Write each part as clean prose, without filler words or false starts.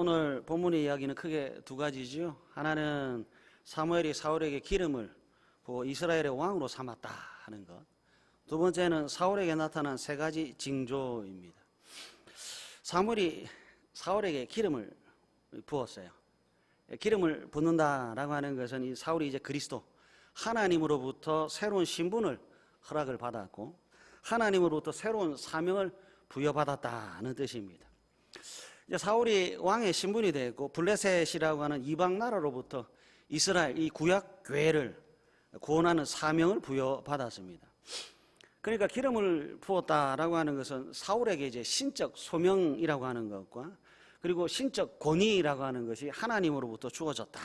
오늘 본문의 이야기는 크게 두 가지죠. 하나는 사무엘이 사울에게 기름을 부어 이스라엘의 왕으로 삼았다 하는 것. 두 번째는 사울에게 나타난 세 가지 징조입니다. 사무엘이 사울에게 기름을 부었어요. 기름을 붓는다라고 하는 것은 이 사울이 이제 그리스도, 하나님으로부터 새로운 신분을 허락을 받았고 하나님으로부터 새로운 사명을 부여받았다는 뜻입니다. 이제 사울이 왕의 신분이 되고 블레셋이라고 하는 이방 나라로부터 이스라엘, 이 구약 교회를 구원하는 사명을 부여받았습니다. 그러니까 기름을 부었다라고 하는 것은 사울에게 이제 신적 소명이라고 하는 것과 그리고 신적 권위라고 하는 것이 하나님으로부터 주어졌다.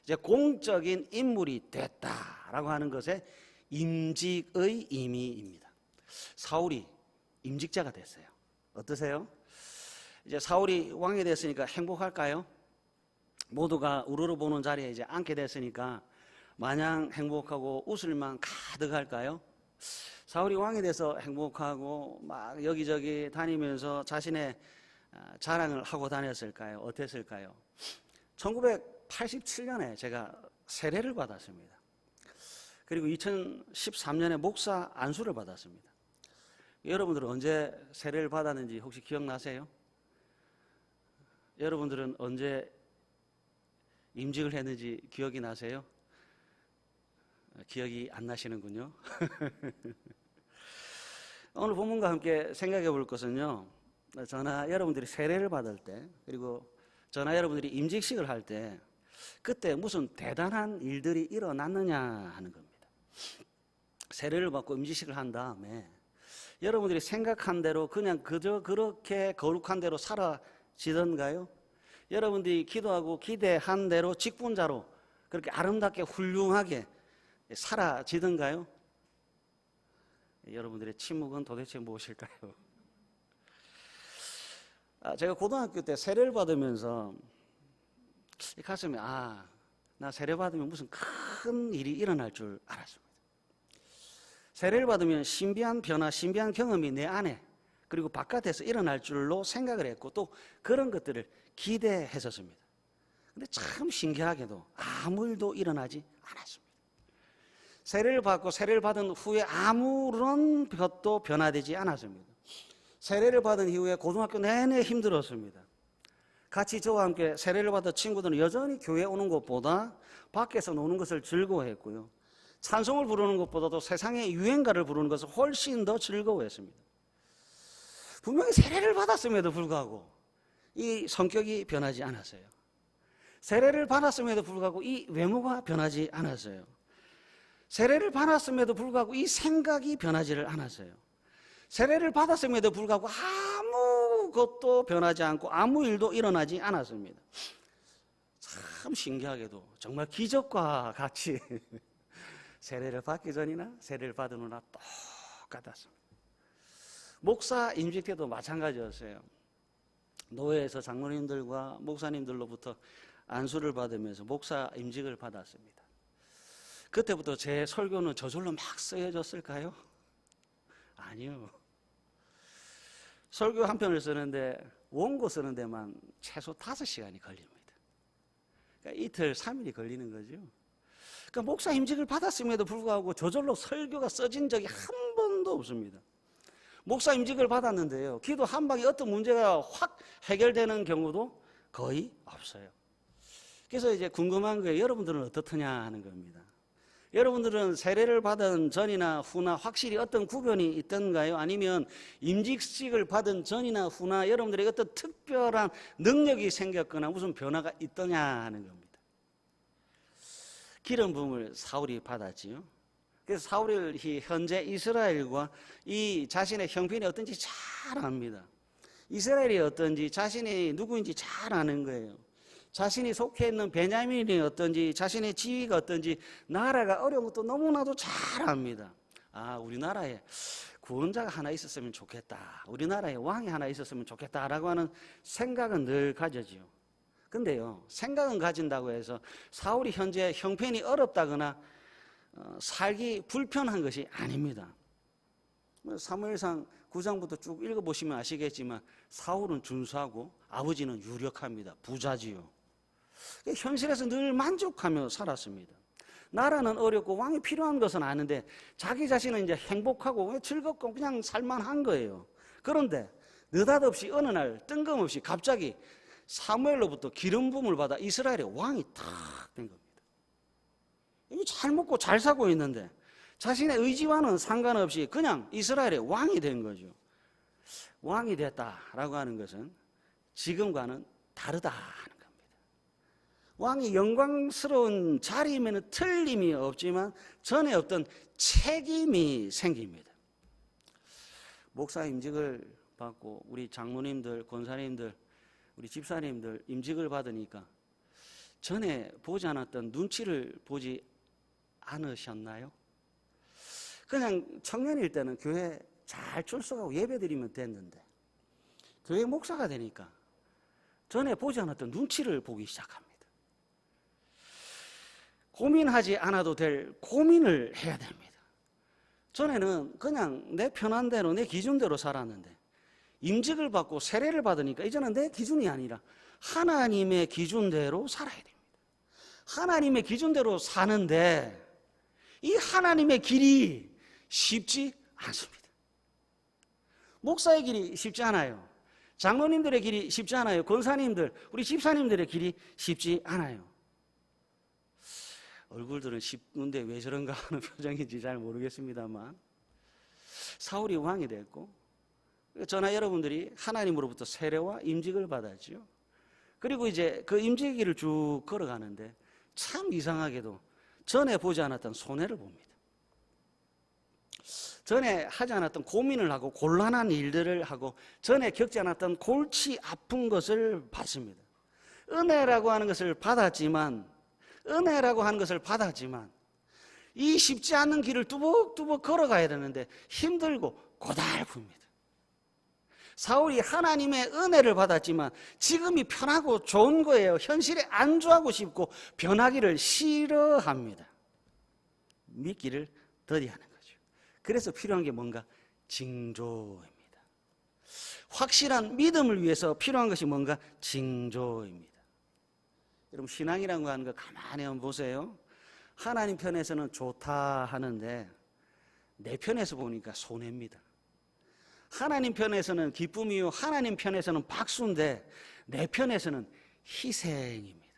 이제 공적인 인물이 됐다라고 하는 것의 임직의 의미입니다. 사울이 임직자가 됐어요. 어떠세요? 이제 사울이 왕이 됐으니까 행복할까요? 모두가 우러러 보는 자리에 이제 앉게 됐으니까 마냥 행복하고 웃을만 가득할까요? 사울이 왕이 돼서 행복하고 막 여기저기 다니면서 자신의 자랑을 하고 다녔을까요? 어땠을까요? 1987년에 제가 세례를 받았습니다. 그리고 2013년에 목사 안수를 받았습니다. 여러분들은 언제 세례를 받았는지 혹시 기억나세요? 여러분들은 언제 임직을 했는지 기억이 나세요? 기억이 안 나시는군요. 오늘 본문과 함께 생각해 볼 것은요, 저나 여러분들이 세례를 받을 때 그리고 저나 여러분들이 임직식을 할 때 그때 무슨 대단한 일들이 일어났느냐 하는 겁니다. 세례를 받고 임직식을 한 다음에 여러분들이 생각한 대로 그냥 그저 그렇게 거룩한 대로 살아지던가요? 여러분들이 기도하고 기대한 대로 직분자로 그렇게 아름답게 훌륭하게 사라지던가요? 여러분들의 침묵은 도대체 무엇일까요? 제가 고등학교 때 세례를 받으면서 이 가슴에 나 세례 받으면 무슨 큰 일이 일어날 줄 알았습니다. 세례를 받으면 신비한 변화, 신비한 경험이 내 안에 그리고 바깥에서 일어날 줄로 생각을 했고 또 그런 것들을 기대했었습니다. 근데 참 신기하게도 아무 일도 일어나지 않았습니다. 세례를 받고 세례를 받은 후에 아무런 것도 변화되지 않았습니다. 세례를 받은 이후에 고등학교 내내 힘들었습니다. 같이 저와 함께 세례를 받은 친구들은 여전히 교회에 오는 것보다 밖에서 노는 것을 즐거워했고요. 찬송을 부르는 것보다도 세상의 유행가를 부르는 것을 훨씬 더 즐거워했습니다. 분명히 세례를 받았음에도 불구하고 이 성격이 변하지 않았어요. 세례를 받았음에도 불구하고 이 외모가 변하지 않았어요. 세례를 받았음에도 불구하고 이 생각이 변하지를 않았어요. 세례를 받았음에도 불구하고 아무것도 변하지 않고 아무 일도 일어나지 않았습니다. 참 신기하게도 정말 기적과 같이 세례를 받기 전이나 세례를 받은 후나 똑같았습니다. 목사 임직 때도 마찬가지였어요. 노회에서 장로님들과 목사님들로부터 안수를 받으면서 목사 임직을 받았습니다. 그때부터 제 설교는 저절로 막 쓰여졌을까요? 아니요. 설교 한 편을 쓰는데 원고 쓰는 데만 최소 5시간이 걸립니다. 그러니까 이틀 3일이 걸리는 거죠. 그러니까 목사 임직을 받았음에도 불구하고 저절로 설교가 써진 적이 한 번도 없습니다. 목사 임직을 받았는데요, 기도 한 방에 어떤 문제가 확 해결되는 경우도 거의 없어요. 그래서 이제 궁금한 거예요. 여러분들은 어떻느냐 하는 겁니다. 여러분들은 세례를 받은 전이나 후나 확실히 어떤 구별이 있던가요? 아니면 임직식을 받은 전이나 후나 여러분들에게 어떤 특별한 능력이 생겼거나 무슨 변화가 있더냐 하는 겁니다. 기름 부음을 사울이 받았지요. 그래서 사울이 현재 이스라엘과 이 자신의 형편이 어떤지 잘 압니다. 이스라엘이 어떤지 자신이 누구인지 잘 아는 거예요. 자신이 속해 있는 베냐민이 어떤지 자신의 지위가 어떤지 나라가 어려운 것도 너무나도 잘 압니다. 우리나라에 구원자가 하나 있었으면 좋겠다, 우리나라에 왕이 하나 있었으면 좋겠다라고 하는 생각은 늘 가져지요. 근데요, 생각은 가진다고 해서 사울이 현재 형편이 어렵다거나 살기 불편한 것이 아닙니다. 사무엘상 9장부터 쭉 읽어보시면 아시겠지만 사울은 준수하고 아버지는 유력합니다. 부자지요. 현실에서 늘 만족하며 살았습니다. 나라는 어렵고 왕이 필요한 것은 아는데 자기 자신은 이제 행복하고 즐겁고 그냥 살만한 거예요. 그런데 느닷없이 어느 날 뜬금없이 갑자기 사무엘로부터 기름 부음을 받아 이스라엘의 왕이 탁 된 겁니다. 잘 먹고 잘 사고 있는데 자신의 의지와는 상관없이 그냥 이스라엘의 왕이 된 거죠. 왕이 됐다라고 하는 것은 지금과는 다르다 하는 겁니다. 왕이 영광스러운 자리임에는 틀림이 없지만 전에 없던 책임이 생깁니다. 목사 임직을 받고 우리 장로님들, 권사님들, 우리 집사님들 임직을 받으니까 전에 보지 않았던 눈치를 보지 않으셨나요? 그냥 청년일 때는 교회 잘 출석하고 예배드리면 됐는데 교회 목사가 되니까 전에 보지 않았던 눈치를 보기 시작합니다. 고민하지 않아도 될 고민을 해야 됩니다. 전에는 그냥 내 편한 대로 내 기준대로 살았는데 임직을 받고 세례를 받으니까 이제는 내 기준이 아니라 하나님의 기준대로 살아야 됩니다. 하나님의 기준대로 사는데 이 하나님의 길이 쉽지 않습니다. 목사의 길이 쉽지 않아요. 장로님들의 길이 쉽지 않아요. 권사님들, 우리 집사님들의 길이 쉽지 않아요. 얼굴들은 쉽는데 왜 저런가 하는 표정인지 잘 모르겠습니다만 사울이 왕이 됐고 저나 여러분들이 하나님으로부터 세례와 임직을 받았죠. 그리고 이제 그 임직의 길을 쭉 걸어가는데 참 이상하게도 전에 보지 않았던 손해를 봅니다. 전에 하지 않았던 고민을 하고 곤란한 일들을 하고 전에 겪지 않았던 골치 아픈 것을 받습니다. 은혜라고 하는 것을 받았지만 이 쉽지 않은 길을 뚜벅뚜벅 걸어가야 되는데 힘들고 고달픕니다. 사울이 하나님의 은혜를 받았지만 지금이 편하고 좋은 거예요. 현실에 안주하고 싶고 변하기를 싫어합니다. 믿기를 더디하는 거죠. 그래서 필요한 게 뭔가? 징조입니다. 확실한 믿음을 위해서 필요한 것이 뭔가? 징조입니다. 여러분 신앙이라고 하는 거 가만히 한번 보세요. 하나님 편에서는 좋다 하는데 내 편에서 보니까 손해입니다. 하나님 편에서는 기쁨이요 하나님 편에서는 박수인데 내 편에서는 희생입니다.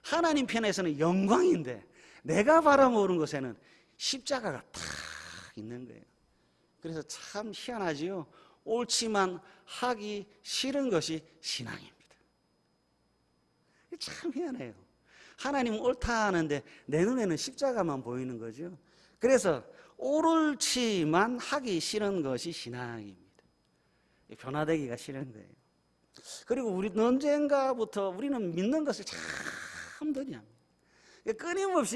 하나님 편에서는 영광인데 내가 바라모는 것에는 십자가가 탁 있는 거예요. 그래서 참 희한하지요. 옳지만 하기 싫은 것이 신앙입니다. 참 희한해요. 하나님은 옳다 하는데 내 눈에는 십자가만 보이는 거죠. 그래서 옳지만 하기 싫은 것이 신앙입니다. 변화되기가 싫은 거예요. 그리고 우리 언젠가부터 우리는 믿는 것을 참 더디합니다.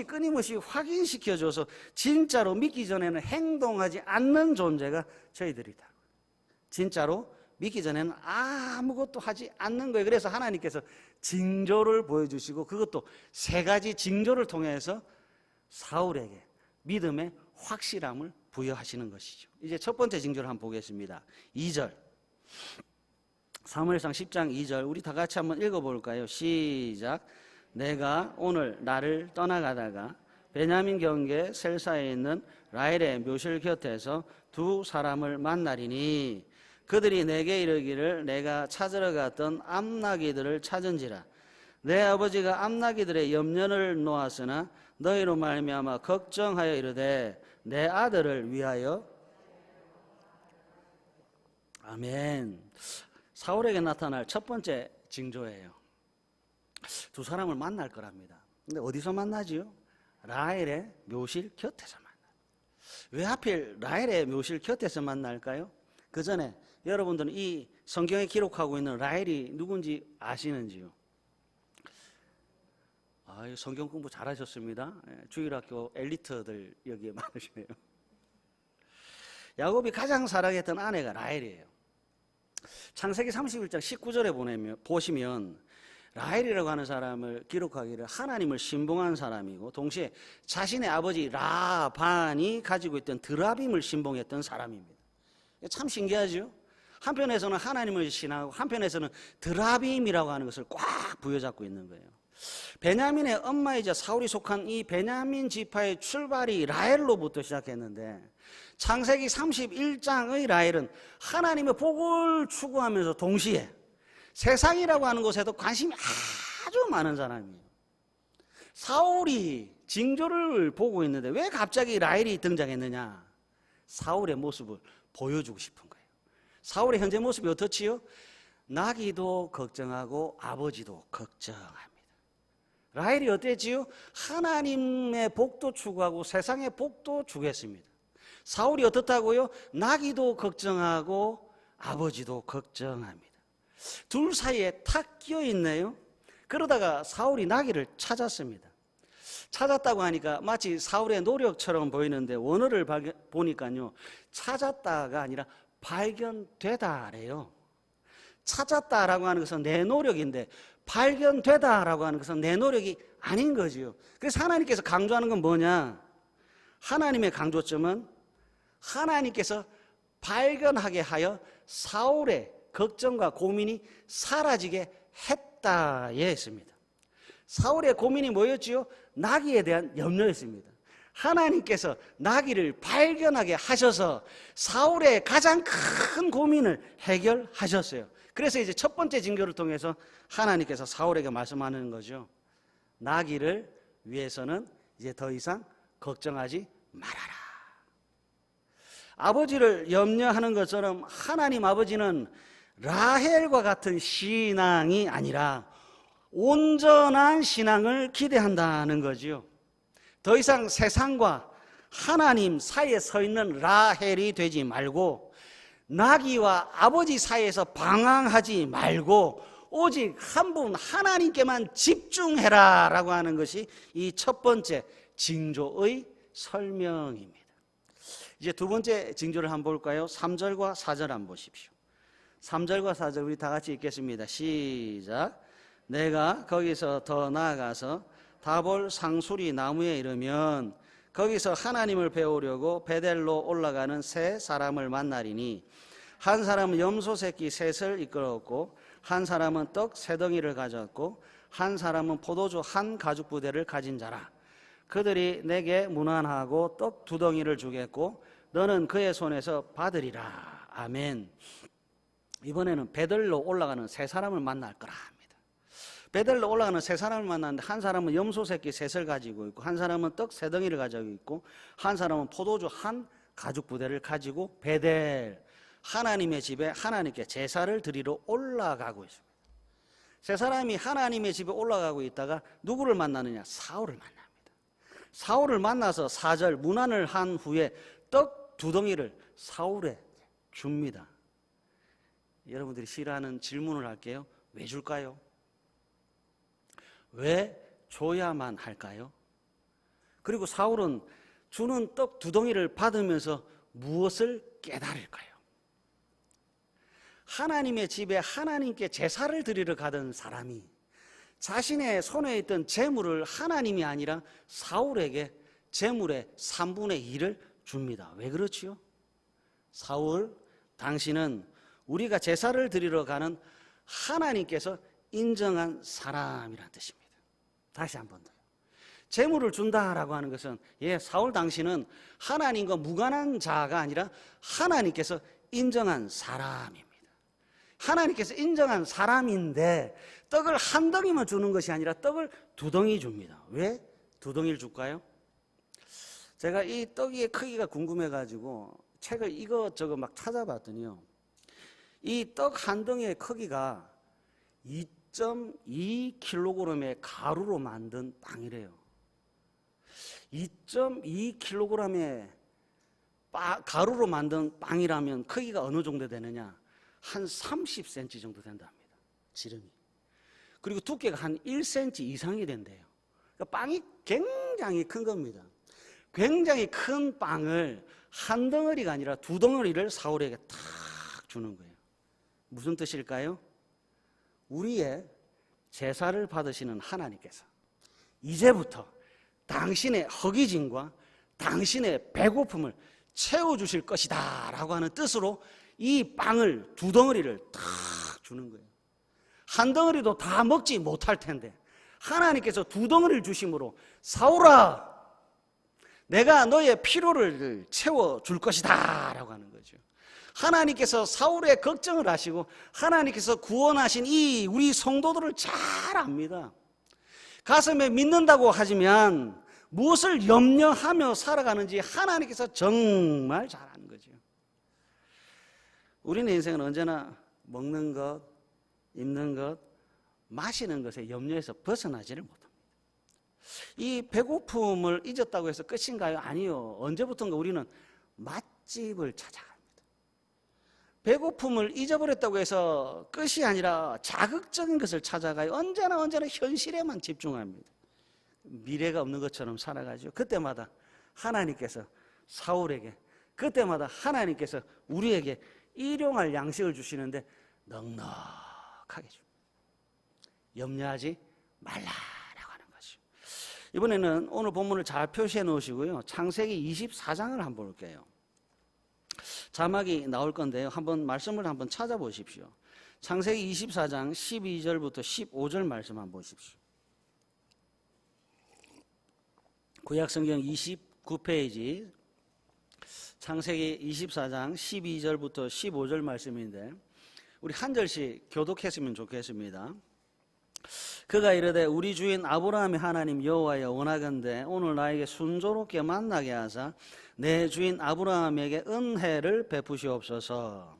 끊임없이 확인시켜줘서 진짜로 믿기 전에는 행동하지 않는 존재가 저희들이다. 진짜로 믿기 전에는 아무것도 하지 않는 거예요. 그래서 하나님께서 징조를 보여주시고 그것도 세 가지 징조를 통해서 사울에게 믿음의 확실함을 부여하시는 것이죠. 이제 첫 번째 징조를 한번 보겠습니다. 2절 사무엘상 10장 2절 우리 다 같이 한번 읽어볼까요? 시작. 내가 오늘 나를 떠나가다가 베냐민 경계 셀사에 있는 라헬의 묘실 곁에서 두 사람을 만나리니 그들이 내게 이르기를 내가 찾으러 갔던 암나기들을 찾은지라 내 아버지가 암나기들의 염려를 놓았으나 너희로 말미암아 걱정하여 이르되 내 아들을 위하여 아멘. 사울에게 나타날 첫 번째 징조예요. 두 사람을 만날 거랍니다. 근데 어디서 만나지요? 라헬의 묘실 곁에서 만나요. 왜 하필 라헬의 묘실 곁에서 만날까요? 그 전에 여러분들은 이 성경에 기록하고 있는 라헬이 누군지 아시는지요? 성경 공부 잘하셨습니다. 주일학교 엘리트들 여기에 많으시네요. 야곱이 가장 사랑했던 아내가 라헬이에요. 창세기 31장 19절에 보시면 라헬이라고 하는 사람을 기록하기를 하나님을 신봉한 사람이고 동시에 자신의 아버지 라반이 가지고 있던 드라빔을 신봉했던 사람입니다. 참 신기하죠. 한편에서는 하나님을 신하고 한편에서는 드라빔이라고 하는 것을 꽉 부여잡고 있는 거예요. 베냐민의 엄마이자 사울이 속한 이 베냐민 지파의 출발이 라헬로부터 시작했는데, 창세기 31장의 라헬은 하나님의 복을 추구하면서 동시에 세상이라고 하는 곳에도 관심이 아주 많은 사람이에요. 사울이 징조를 보고 있는데 왜 갑자기 라헬이 등장했느냐? 사울의 모습을 보여주고 싶은 거예요. 사울의 현재 모습이 어떻지요? 나기도 걱정하고 아버지도 걱정합니다. 라헬이 어땠지요? 하나님의 복도 추구하고 세상의 복도 추구했습니다. 사울이 어떻다고요? 나기도 걱정하고 아버지도 걱정합니다. 둘 사이에 탁 끼어 있네요. 그러다가 사울이 나기를 찾았습니다. 찾았다고 하니까 마치 사울의 노력처럼 보이는데 원어를 보니까요, 찾았다가 아니라 발견되다래요. 찾았다라고 하는 것은 내 노력인데 발견되다라고 하는 것은 내 노력이 아닌 거지요. 그래서 하나님께서 강조하는 건 뭐냐? 하나님의 강조점은 하나님께서 발견하게 하여 사울의 걱정과 고민이 사라지게 했다에 있습니다. 사울의 고민이 뭐였지요? 나귀에 대한 염려였습니다. 하나님께서 나귀를 발견하게 하셔서 사울의 가장 큰 고민을 해결하셨어요. 그래서 이제 첫 번째 징조를 통해서 하나님께서 사울에게 말씀하는 거죠. 나귀를 위해서는 이제 더 이상 걱정하지 말아라. 아버지를 염려하는 것처럼 하나님 아버지는 라헬과 같은 신앙이 아니라 온전한 신앙을 기대한다는 거지요. 더 이상 세상과 하나님 사이에 서 있는 라헬이 되지 말고 나귀와 아버지 사이에서 방황하지 말고 오직 한 분 하나님께만 집중해라 라고 하는 것이 이 첫 번째 징조의 설명입니다. 이제 두 번째 징조를 한번 볼까요? 3절과 4절 한번 보십시오. 3절과 4절 우리 다 같이 읽겠습니다. 시작. 내가 거기서 더 나아가서 다볼 상수리 나무에 이르면 거기서 하나님을 배우려고 베델로 올라가는 세 사람을 만나리니 한 사람은 염소 새끼 셋을 이끌었고 한 사람은 떡 세 덩이를 가졌고 한 사람은 포도주 한 가죽 부대를 가진 자라. 그들이 내게 문안하고 떡 두 덩이를 주겠고 너는 그의 손에서 받으리라. 아멘. 이번에는 베델로 올라가는 세 사람을 만날 거라 합니다. 베델로 올라가는 세 사람을 만났는데 한 사람은 염소 새끼 셋을 가지고 있고 한 사람은 떡 세 덩이를 가지고 있고 한 사람은 포도주 한 가죽 부대를 가지고 베델 하나님의 집에 하나님께 제사를 드리러 올라가고 있습니다. 세 사람이 하나님의 집에 올라가고 있다가 누구를 만나느냐? 사울을 만납니다. 사울을 만나서 4절 문안을 한 후에 떡 두 덩이를 사울에 줍니다. 여러분들이 싫어하는 질문을 할게요. 왜 줄까요? 왜 줘야만 할까요? 그리고 사울은 주는 떡 두 덩이를 받으면서 무엇을 깨달을까요? 하나님의 집에 하나님께 제사를 드리러 가던 사람이 자신의 손에 있던 재물을 하나님이 아니라 사울에게 재물의 3분의 2를 줍니다. 왜 그렇지요? 사울, 당신은 우리가 제사를 드리러 가는 하나님께서 인정한 사람이라는 뜻입니다. 다시 한 번 더요. 재물을 준다라고 하는 것은 사울 당신은 하나님과 무관한 자가 아니라 하나님께서 인정한 사람입니다. 하나님께서 인정한 사람인데 떡을 한 덩이만 주는 것이 아니라 떡을 두 덩이 줍니다. 왜 두 덩이를 줄까요? 제가 이 떡의 크기가 궁금해가지고 책을 이것저것 막 찾아봤더니요, 이 떡 한 덩이의 크기가 2.2kg의 가루로 만든 빵이래요. 2.2kg의 가루로 만든 빵이라면 크기가 어느 정도 되느냐? 한 30cm 정도 된답니다. 지름이. 그리고 두께가 한 1cm 이상이 된대요. 그러니까 빵이 굉장히 큰 겁니다. 굉장히 큰 빵을 한 덩어리가 아니라 두 덩어리를 사울에게 탁 주는 거예요. 무슨 뜻일까요? 우리의 제사를 받으시는 하나님께서 이제부터 당신의 허기짐과 당신의 배고픔을 채워주실 것이다 라고 하는 뜻으로 이 빵을 2덩어리를 탁 주는 거예요. 한 덩어리도 다 먹지 못할 텐데 하나님께서 2덩어리를 주심으로 사울아, 내가 너의 필요를 채워줄 것이다 라고 하는 거죠. 하나님께서 사울의 걱정을 하시고 하나님께서 구원하신 이 우리 성도들을 잘 압니다. 가슴에 믿는다고 하지만 무엇을 염려하며 살아가는지 하나님께서 정말 잘 아는 거죠. 우리는 인생은 언제나 먹는 것, 입는 것, 마시는 것에 염려에서 벗어나지를 못합니다. 이 배고픔을 잊었다고 해서 끝인가요? 아니요. 언제부턴가 우리는 맛집을 찾아갑니다. 배고픔을 잊어버렸다고 해서 끝이 아니라 자극적인 것을 찾아가요. 언제나 현실에만 집중합니다. 미래가 없는 것처럼 살아가죠. 그때마다 하나님께서 사울에게, 그때마다 하나님께서 우리에게 일용할 양식을 주시는데 넉넉하게 줍니다. 염려하지 말라라고 하는 것이죠. 이번에는 오늘 본문을 잘 표시해 놓으시고요. 창세기 24장을 한번 볼게요. 자막이 나올 건데요. 한번 말씀을 한번 찾아보십시오. 창세기 24장 12절부터 15절 말씀 한번 보십시오. 구약성경 29페이지 창세기 24장 12절부터 15절 말씀인데 우리 한 절씩 교독했으면 좋겠습니다. 그가 이르되 우리 주인 아브라함의 하나님 여호와여 원하건대 오늘 나에게 순조롭게 만나게 하사 내 주인 아브라함에게 은혜를 베푸시옵소서.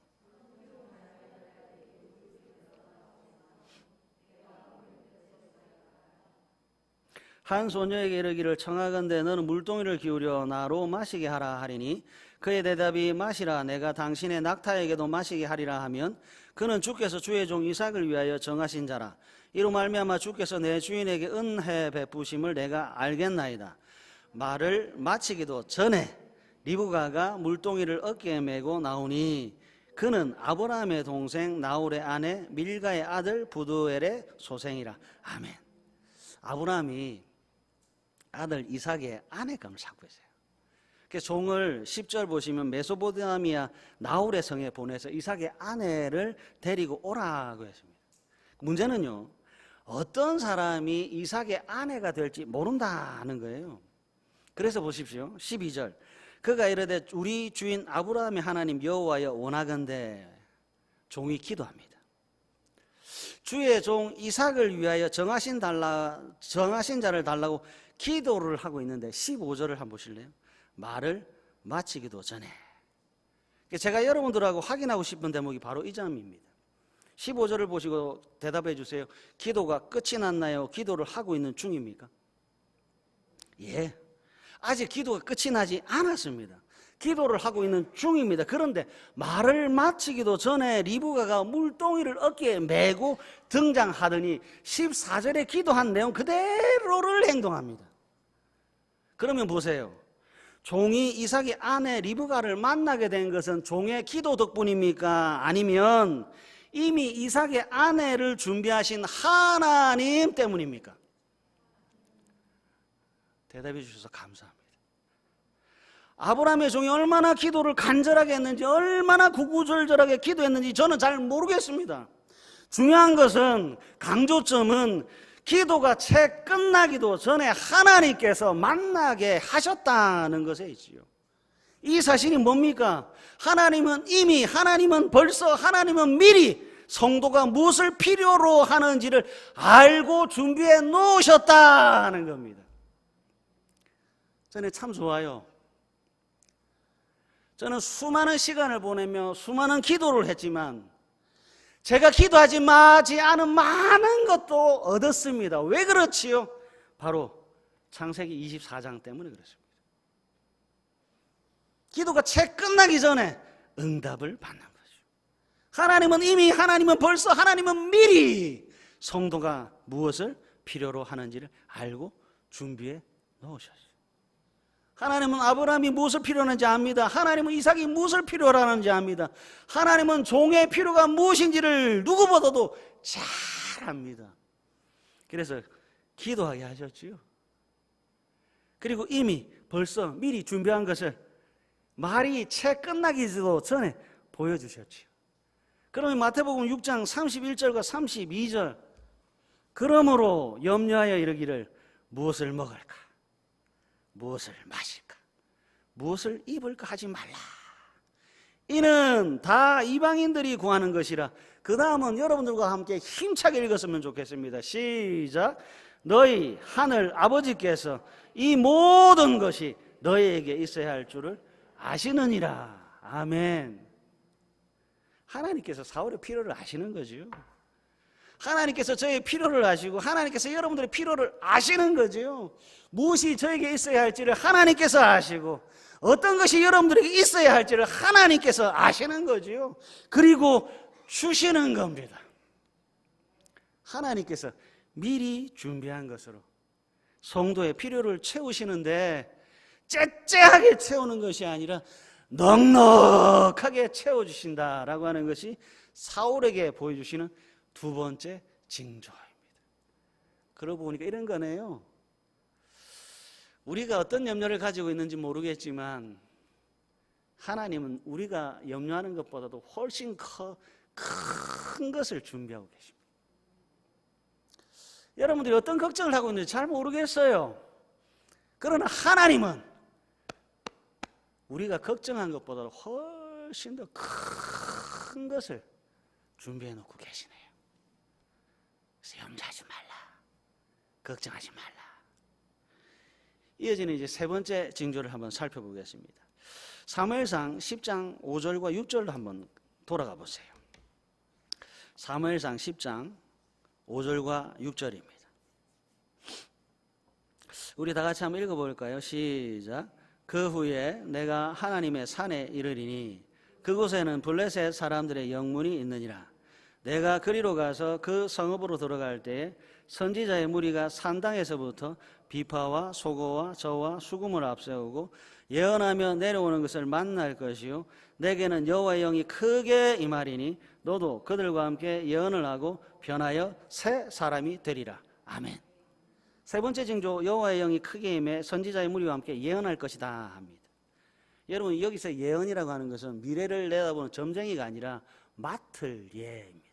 한 소녀에게 이르기를 청하건대 너는 물동이를 기울여 나로 마시게 하라 하리니 그의 대답이 마시라 내가 당신의 낙타에게도 마시게 하리라 하면 그는 주께서 주의 종 이삭을 위하여 정하신 자라. 이로 말미암아 주께서 내 주인에게 은혜 베푸심을 내가 알겠나이다. 말을 마치기도 전에 리브가가 물동이를 어깨에 메고 나오니 그는 아브라함의 동생 나홀의 아내 밀가의 아들 부두엘의 소생이라. 아멘. 아브라함이 아들 이삭의 아내감을 찾고 있어요. 그래서 종을 10절 보시면 메소포타미아 나홀의 성에 보내서 이삭의 아내를 데리고 오라고 했습니다. 문제는요, 어떤 사람이 이삭의 아내가 될지 모른다는 거예요. 그래서 보십시오. 12절. 그가 이르되 우리 주인 아브라함의 하나님 여호와여 원하건대 종이 기도합니다. 주의 종 이삭을 위하여 정하신 자를 달라고 기도를 하고 있는데 15절을 한번 보실래요? 말을 마치기도 전에. 제가 여러분들하고 확인하고 싶은 대목이 바로 이 점입니다. 15절을 보시고 대답해 주세요. 기도가 끝이 났나요? 기도를 하고 있는 중입니까? 예. 아직 기도가 끝이 나지 않았습니다. 기도를 하고 있는 중입니다. 그런데 말을 마치기도 전에 리브가가 물동이를 어깨에 메고 등장하더니 14절에 기도한 내용 그대로를 행동합니다. 그러면 보세요. 종이 이삭의 아내 리브가를 만나게 된 것은 종의 기도 덕분입니까? 아니면 이미 이삭의 아내를 준비하신 하나님 때문입니까? 대답해 주셔서 감사합니다. 아브라함의 종이 얼마나 기도를 간절하게 했는지, 얼마나 구구절절하게 기도했는지 저는 잘 모르겠습니다. 중요한 것은, 강조점은 기도가 채 끝나기도 전에 하나님께서 만나게 하셨다는 것에 있지요. 이 사실이 뭡니까? 하나님은 벌써, 하나님은 미리 성도가 무엇을 필요로 하는지를 알고 준비해 놓으셨다는 겁니다. 저는 참 좋아요. 저는 수많은 시간을 보내며 수많은 기도를 했지만 제가 기도하지 마지 않은 많은 것도 얻었습니다. 왜 그렇지요? 바로 창세기 24장 때문에 그렇습니다. 기도가 채 끝나기 전에 응답을 받는 거죠. 하나님은 벌써 미리 성도가 무엇을 필요로 하는지를 알고 준비해 놓으셨어요. 하나님은 아브라함이 무엇을 필요로 하는지 압니다. 하나님은 이삭이 무엇을 필요로 하는지 압니다. 하나님은 종의 필요가 무엇인지를 누구보다도 잘 압니다. 그래서 기도하게 하셨지요. 그리고 이미 벌써 미리 준비한 것을 말이 책 끝나기도 전에 보여주셨지요. 그러면 마태복음 6장 31절과 32절, 그러므로 염려하여 이르기를 무엇을 먹을까, 무엇을 마실까, 무엇을 입을까 하지 말라. 이는 다 이방인들이 구하는 것이라. 그 다음은 여러분들과 함께 힘차게 읽었으면 좋겠습니다. 시작. 너희 하늘 아버지께서 이 모든 것이 너희에게 있어야 할 줄을 아시느니라. 아멘. 하나님께서 사울의 필요를 아시는 거죠. 하나님께서 저의 필요를 아시고 하나님께서 여러분들의 필요를 아시는 거죠. 무엇이 저에게 있어야 할지를 하나님께서 아시고 어떤 것이 여러분들에게 있어야 할지를 하나님께서 아시는 거죠. 그리고 주시는 겁니다. 하나님께서 미리 준비한 것으로 성도의 필요를 채우시는데 째째하게 채우는 것이 아니라 넉넉하게 채워주신다라고 하는 것이 사울에게 보여주시는 두 번째 징조입니다. 그러고 보니까 이런 거네요. 우리가 어떤 염려를 가지고 있는지 모르겠지만 하나님은 우리가 염려하는 것보다도 훨씬 큰 것을 준비하고 계십니다. 여러분들이 어떤 걱정을 하고 있는지 잘 모르겠어요. 그러나 하나님은 우리가 걱정한 것보다 훨씬 더 큰 것을 준비해 놓고 계시네요. 그래서 염려하지 말라, 걱정하지 말라. 이어지는 이제 세 번째 징조를 한번 살펴보겠습니다. 사무엘상 10장 5절과 6절로 한번 돌아가 보세요. 사무엘상 10장 5절과 6절입니다. 우리 다 같이 한번 읽어볼까요? 시작. 그 후에 내가 하나님의 산에 이르리니 그곳에는 블레셋 사람들의 영문이 있느니라. 내가 그리로 가서 그 성읍으로 들어갈 때에 선지자의 무리가 산당에서부터 비파와 소고와 저와 수금을 앞세우고 예언하며 내려오는 것을 만날 것이요 내게는 여호와의 영이 크게 임하리니 너도 그들과 함께 예언을 하고 변하여 새 사람이 되리라. 아멘. 세 번째 징조, 여호와의 영이 크게 임해 선지자의 무리와 함께 예언할 것이다 합니다. 여러분, 여기서 예언이라고 하는 것은 미래를 내다보는 점쟁이가 아니라 맡을 예입니다.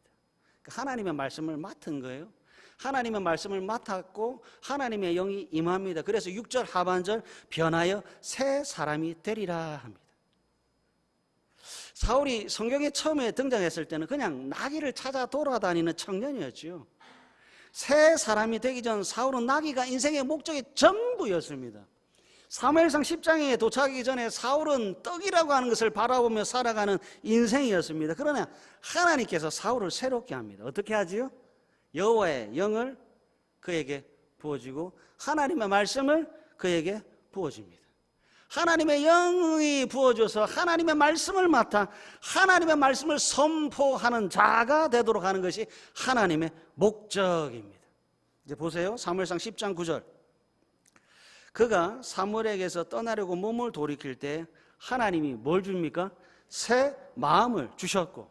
하나님의 말씀을 맡은 거예요. 하나님의 말씀을 맡았고 하나님의 영이 임합니다. 그래서 6절 하반절 변하여 새 사람이 되리라 합니다. 사울이 성경에 처음에 등장했을 때는 그냥 나귀를 찾아 돌아다니는 청년이었죠. 새 사람이 되기 전 사울은 나귀가 인생의 목적의 전부였습니다. 사무엘상 10장에 도착하기 전에 사울은 떡이라고 하는 것을 바라보며 살아가는 인생이었습니다. 그러나 하나님께서 사울을 새롭게 합니다. 어떻게 하지요? 여호와의 영을 그에게 부어주고 하나님의 말씀을 그에게 부어줍니다. 하나님의 영이 부어줘서 하나님의 말씀을 맡아 하나님의 말씀을 선포하는 자가 되도록 하는 것이 하나님의 목적입니다. 이제 보세요. 사무엘상 10장 9절. 그가 사무엘에게서 떠나려고 몸을 돌이킬 때 하나님이 뭘 줍니까? 새 마음을 주셨고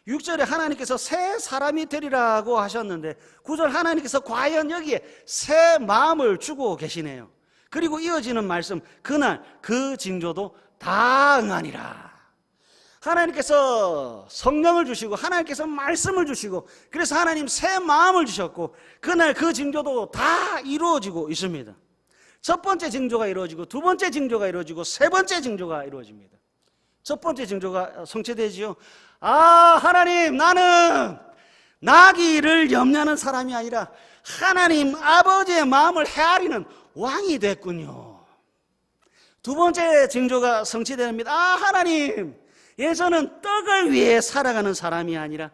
6절에 하나님께서 새 사람이 되리라고 하셨는데 9절 하나님께서 과연 여기에 새 마음을 주고 계시네요. 그리고 이어지는 말씀, 그날 그 징조도 다 응하니라. 하나님께서 성령을 주시고 하나님께서 말씀을 주시고 그래서 하나님 새 마음을 주셨고 그날 그 징조도 다 이루어지고 있습니다. 첫 번째 징조가 이루어지고 두 번째 징조가 이루어지고 세 번째 징조가 이루어집니다. 첫 번째 징조가 성취되지요. 하나님, 나는 나귀를 염려하는 사람이 아니라 하나님 아버지의 마음을 헤아리는 왕이 됐군요. 두 번째 징조가 성취됩니다. 하나님, 예전은 떡을 위해 살아가는 사람이 아니라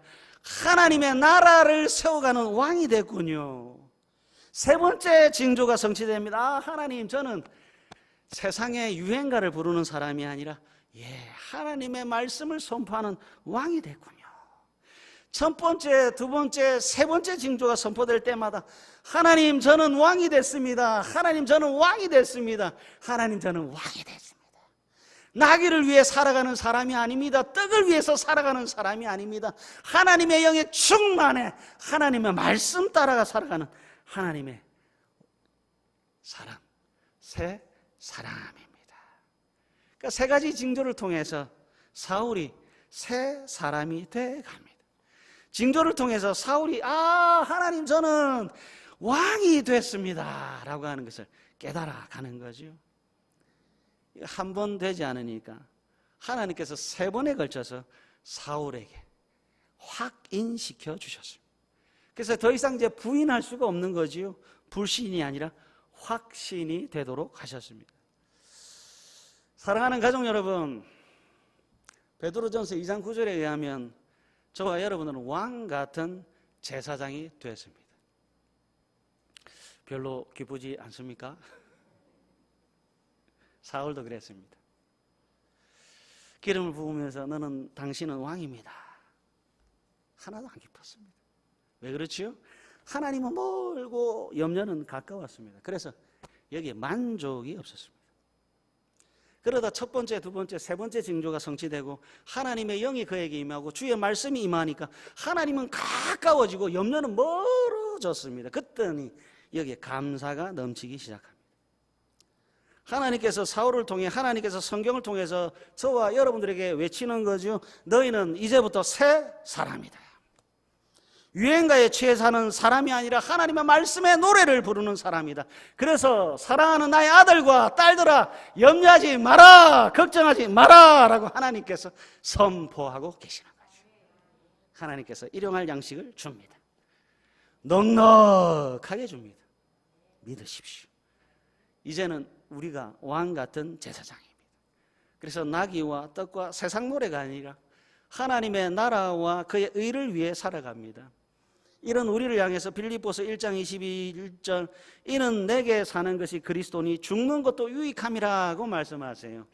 하나님의 나라를 세워가는 왕이 됐군요. 세 번째 징조가 성취됩니다. 하나님, 저는 세상의 유행가를 부르는 사람이 아니라 하나님의 말씀을 선포하는 왕이 됐군요. 첫 번째, 두 번째, 세 번째 징조가 선포될 때마다 하나님, 저는 왕이 됐습니다. 하나님, 저는 왕이 됐습니다. 하나님, 저는 왕이 됐습니다. 나귀를 위해 살아가는 사람이 아닙니다. 떡을 위해서 살아가는 사람이 아닙니다. 하나님의 영에 충만해 하나님의 말씀 따라가 살아가는 하나님의 사람, 새 사람입니다. 그러니까 세 가지 징조를 통해서 사울이 새 사람이 돼 갑니다. 징조를 통해서 사울이 하나님 저는 왕이 됐습니다 라고 하는 것을 깨달아 가는 거죠. 한 번 되지 않으니까 하나님께서 세 번에 걸쳐서 사울에게 확인시켜 주셨습니다. 그래서 더 이상 이제 부인할 수가 없는 거지요. 불신이 아니라 확신이 되도록 하셨습니다. 사랑하는 가족 여러분, 베드로전서 2장 9절에 의하면 저와 여러분은 왕 같은 제사장이 되었습니다. 별로 기쁘지 않습니까? 사울도 그랬습니다. 기름을 부으면서 당신은 왕입니다. 하나도 안 기뻤습니다. 왜 그렇지요? 하나님은 멀고 염려는 가까웠습니다. 그래서 여기에 만족이 없었습니다. 그러다 첫 번째, 두 번째, 세 번째 징조가 성취되고 하나님의 영이 그에게 임하고 주의 말씀이 임하니까 하나님은 가까워지고 염려는 멀어졌습니다. 그랬더니 여기에 감사가 넘치기 시작합니다. 하나님께서 사울을 통해 하나님께서 성경을 통해서 저와 여러분들에게 외치는 거죠. 너희는 이제부터 새 사람이다. 유행가에 취해 사는 사람이 아니라 하나님의 말씀에 노래를 부르는 사람이다. 그래서 사랑하는 나의 아들과 딸들아 염려하지 마라, 걱정하지 마라 라고 하나님께서 선포하고 계시는 거죠. 하나님께서 일용할 양식을 줍니다. 넉넉하게 줍니다. 믿으십시오. 이제는 우리가 왕 같은 제사장입니다. 그래서 나귀와 떡과 세상 노래가 아니라 하나님의 나라와 그의 의를 위해 살아갑니다. 이런 우리를 향해서 빌립보서 1장 21절 이는 내게 사는 것이 그리스도니 죽는 것도 유익함이라고 말씀하세요.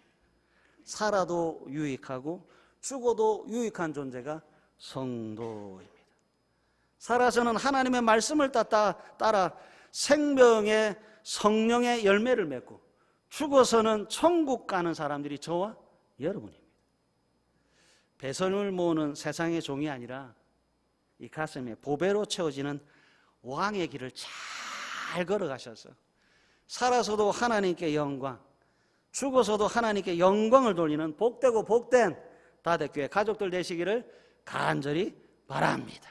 살아도 유익하고 죽어도 유익한 존재가 성도입니다. 살아서는 하나님의 말씀을 따라 생명의 성령의 열매를 맺고 죽어서는 천국 가는 사람들이 저와 여러분입니다. 배선을 모으는 세상의 종이 아니라 이 가슴에 보배로 채워지는 왕의 길을 잘 걸어가셔서 살아서도 하나님께 영광, 죽어서도 하나님께 영광을 돌리는 복되고 복된 다대교회 가족들 되시기를 간절히 바랍니다.